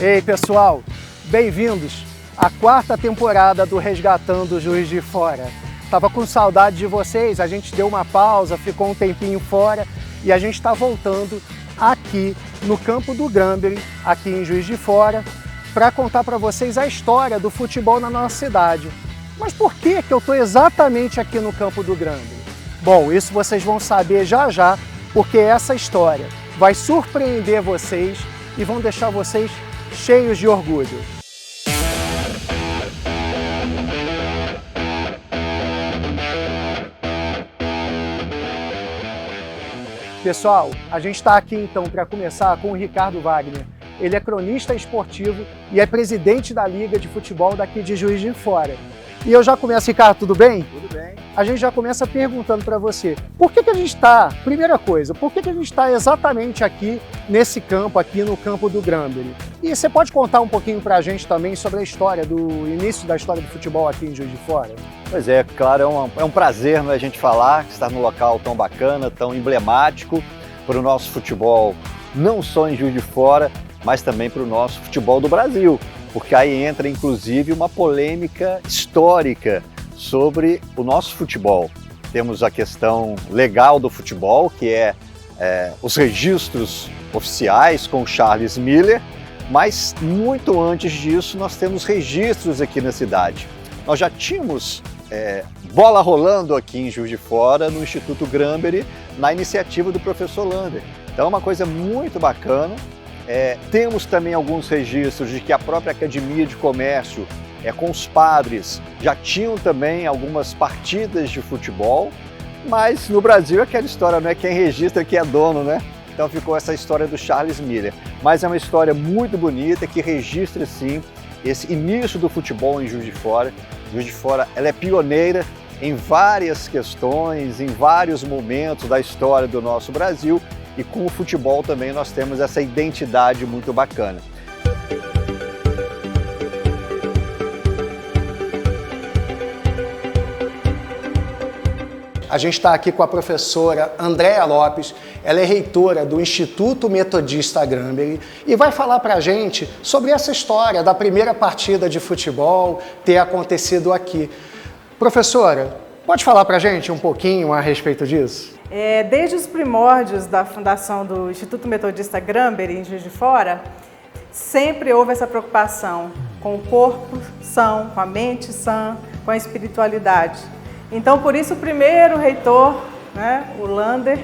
Ei, pessoal, bem-vindos à quarta temporada do Resgatando Juiz de Fora. Tava com saudade de vocês, a gente deu uma pausa, ficou um tempinho fora e a gente está voltando aqui no campo do Granbury, aqui em Juiz de Fora, para contar para vocês a história do futebol na nossa cidade. Mas por que eu estou exatamente aqui no campo do Granbury? Bom, isso vocês vão saber já já, porque essa história vai surpreender vocês e vão deixar vocês cheios de orgulho. Pessoal, a gente está aqui então para começar com o Ricardo Wagner. Ele é cronista esportivo e é presidente da Liga de Futebol daqui de Juiz de Fora. E eu já começo, Ricardo, tudo bem? Tudo bem. A gente já começa perguntando para você, por que a gente está, primeira coisa, por que a gente está exatamente aqui nesse campo, aqui no campo do Granbury? E você pode contar um pouquinho para a gente também sobre a história do início da história do futebol aqui em Juiz de Fora? Pois é, claro, é um prazer, né, a gente falar, estar num local tão bacana, tão emblemático para o nosso futebol, não só em Juiz de Fora, mas também para o nosso futebol do Brasil, porque aí entra inclusive uma polêmica histórica sobre o nosso futebol. Temos a questão legal do futebol, que é os registros oficiais com Charles Miller, mas muito antes disso nós temos registros aqui na cidade. Nós já tínhamos bola rolando aqui em Juiz de Fora, no Instituto Granbury, na iniciativa do professor Lander. Então é uma coisa muito bacana. Temos também alguns registros de que a própria Academia de Comércio, com os padres, já tinham também algumas partidas de futebol, mas no Brasil é aquela história, não é quem registra que é dono, né? Então ficou essa história do Charles Miller. Mas é uma história muito bonita que registra, sim, esse início do futebol em Juiz de Fora. Juiz de Fora, ela é pioneira em várias questões, em vários momentos da história do nosso Brasil, e com o futebol também nós temos essa identidade muito bacana. A gente está aqui com a professora Andréa Lopes, ela é reitora do Instituto Metodista Granbury e vai falar para a gente sobre essa história da primeira partida de futebol ter acontecido aqui. Professora, pode falar para a gente um pouquinho a respeito disso? Desde os primórdios da fundação do Instituto Metodista Granbury, em Juiz de Fora, sempre houve essa preocupação com o corpo são, com a mente sã, com a espiritualidade. Então, por isso, o primeiro reitor, né, o Lander,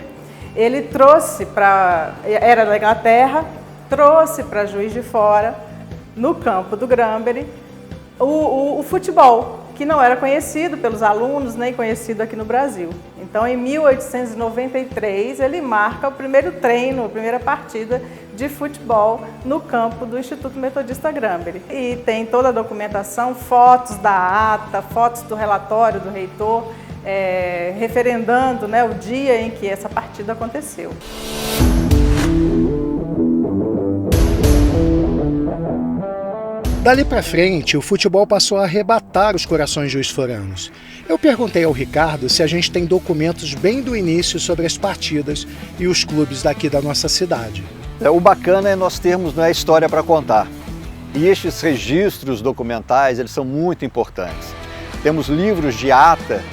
ele trouxe era da Inglaterra, trouxe para Juiz de Fora, no campo do Granbury, o futebol, que não era conhecido pelos alunos, nem conhecido aqui no Brasil. Então, em 1893, ele marca o primeiro treino, a primeira partida de futebol no campo do Instituto Metodista Granbury. E tem toda a documentação, fotos da ata, fotos do relatório do reitor, referendando, né, o dia em que essa partida aconteceu. Dali para frente, o futebol passou a arrebatar os corações juiz-foranos. Eu perguntei ao Ricardo se a gente tem documentos bem do início sobre as partidas e os clubes daqui da nossa cidade. O bacana é nós termos a história para contar. E estes registros documentais, eles são muito importantes. Temos livros de ata,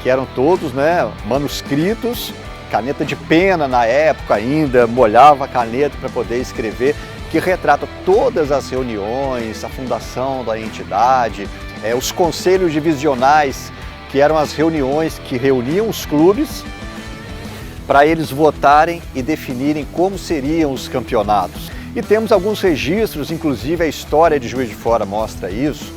que eram todos, né, manuscritos, caneta de pena na época ainda, molhava a caneta para poder escrever, que retrata todas as reuniões, a fundação da entidade, os conselhos divisionais, que eram as reuniões que reuniam os clubes para eles votarem e definirem como seriam os campeonatos. E temos alguns registros, inclusive a história de Juiz de Fora mostra isso.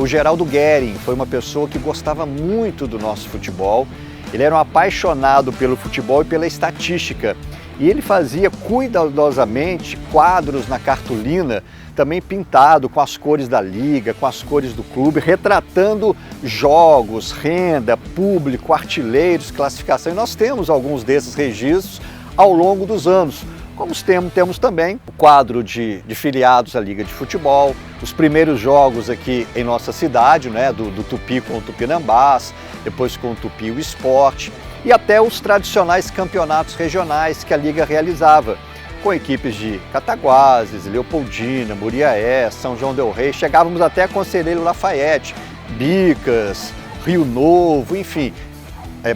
O Geraldo Guerin foi uma pessoa que gostava muito do nosso futebol, ele era um apaixonado pelo futebol e pela estatística. E ele fazia cuidadosamente quadros na cartolina, também pintado com as cores da liga, com as cores do clube, retratando jogos, renda, público, artilheiros, classificação. E nós temos alguns desses registros ao longo dos anos. Como temos também o quadro de filiados à Liga de Futebol, os primeiros jogos aqui em nossa cidade, né, do Tupi com o Tupinambás, depois com o Tupi o Esporte, e até os tradicionais campeonatos regionais que a Liga realizava, com equipes de Cataguases, Leopoldina, Muriaé, São João del Rei, chegávamos até Conselheiro Lafayette, Bicas, Rio Novo, enfim,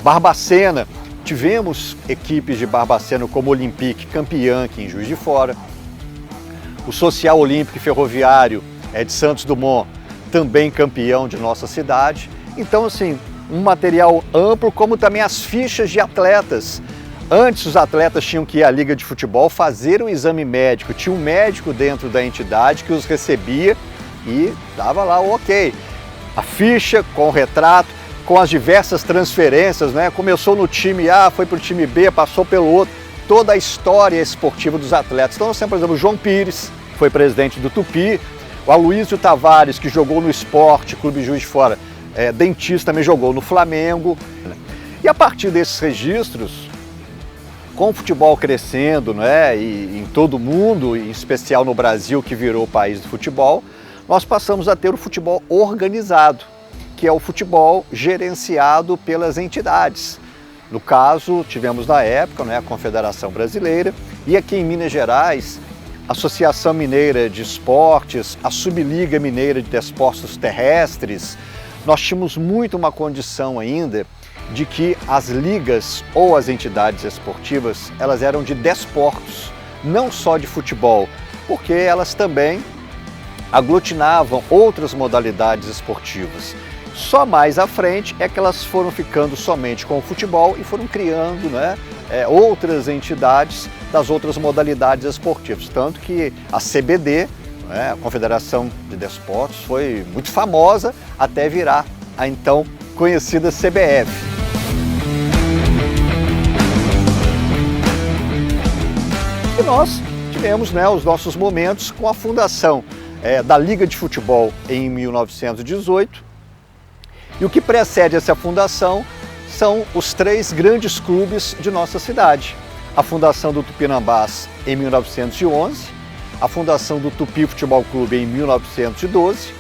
Barbacena. Tivemos equipes de Barbacena como o Olympique, campeã aqui em Juiz de Fora. O Social Olímpico e Ferroviário de Santos Dumont, também campeão de nossa cidade. Então, assim, um material amplo, como também as fichas de atletas. Antes, os atletas tinham que ir à Liga de Futebol fazer um exame médico. Tinha um médico dentro da entidade que os recebia e dava lá o ok. A ficha com o retrato, com as diversas transferências, né? Começou no time A, foi para o time B, passou pelo outro. Toda a história esportiva dos atletas. Então, nós temos, por exemplo, o João Pires, foi presidente do Tupi. O Aloysio Tavares, que jogou no Sport Clube Juiz de Fora, dentista, também jogou no Flamengo. E a partir desses registros, com o futebol crescendo, né, e em todo o mundo, em especial no Brasil, que virou o país do futebol, nós passamos a ter o futebol organizado, que é o futebol gerenciado pelas entidades. No caso, tivemos na época, né, a Confederação Brasileira, e aqui em Minas Gerais, a Associação Mineira de Esportes, a Subliga Mineira de Desportos Terrestres. Nós tínhamos muito uma condição ainda de que as ligas ou as entidades esportivas, elas eram de desportos, não só de futebol, porque elas também aglutinavam outras modalidades esportivas. Só mais à frente é que elas foram ficando somente com o futebol e foram criando, né, outras entidades das outras modalidades esportivas. Tanto que a CBD, né, a Confederação de Desportos, foi muito famosa até virar a então conhecida CBF. E nós tivemos, né, os nossos momentos com a fundação da Liga de Futebol em 1918. E o que precede essa fundação são os 3 grandes clubes de nossa cidade. A fundação do Tupinambás em 1911, a fundação do Tupi Futebol Clube em 1912,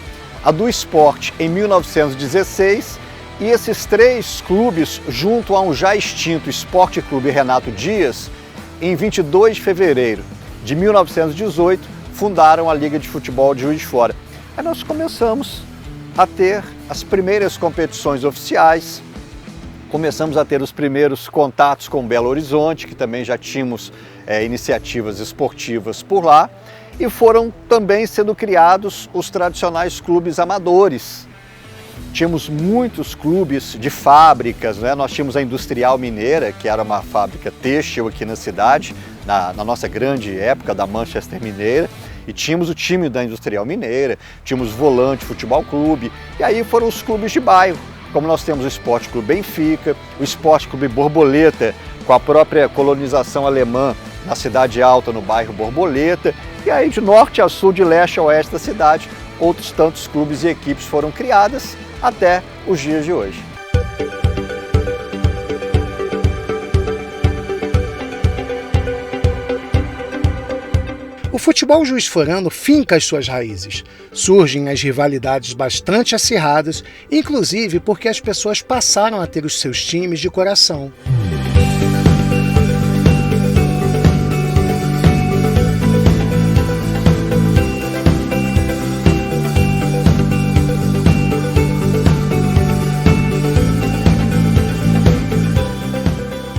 a do Sport em 1916, e esses 3 clubes, junto a um já extinto Esporte Clube Renato Dias, em 22 de fevereiro de 1918, fundaram a Liga de Futebol de Juiz de Fora. Aí nós começamos a ter as primeiras competições oficiais, começamos a ter os primeiros contatos com Belo Horizonte, que também já tínhamos iniciativas esportivas por lá, e foram também sendo criados os tradicionais clubes amadores. Tínhamos muitos clubes de fábricas, né? Nós tínhamos a Industrial Mineira, que era uma fábrica têxtil aqui na cidade, na nossa grande época da Manchester Mineira, e tínhamos o time da Industrial Mineira, tínhamos Volante Futebol Clube, e aí foram os clubes de bairro, como nós temos o Esporte Clube Benfica, o Esporte Clube Borboleta, com a própria colonização alemã na Cidade Alta, no bairro Borboleta, e aí de norte a sul, de leste a oeste da cidade, outros tantos clubes e equipes foram criadas até os dias de hoje. O futebol juiz-forano finca as suas raízes. Surgem as rivalidades bastante acirradas, inclusive porque as pessoas passaram a ter os seus times de coração.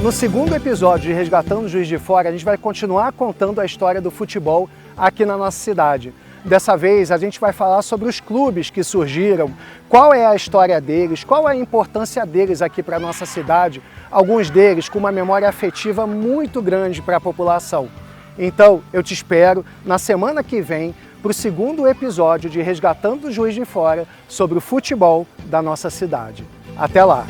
No segundo episódio de Resgatando Juiz de Fora, a gente vai continuar contando a história do futebol aqui na nossa cidade. Dessa vez, a gente vai falar sobre os clubes que surgiram, qual é a história deles, qual é a importância deles aqui para a nossa cidade, alguns deles com uma memória afetiva muito grande para a população. Então, eu te espero na semana que vem para o segundo episódio de Resgatando Juiz de Fora sobre o futebol da nossa cidade. Até lá!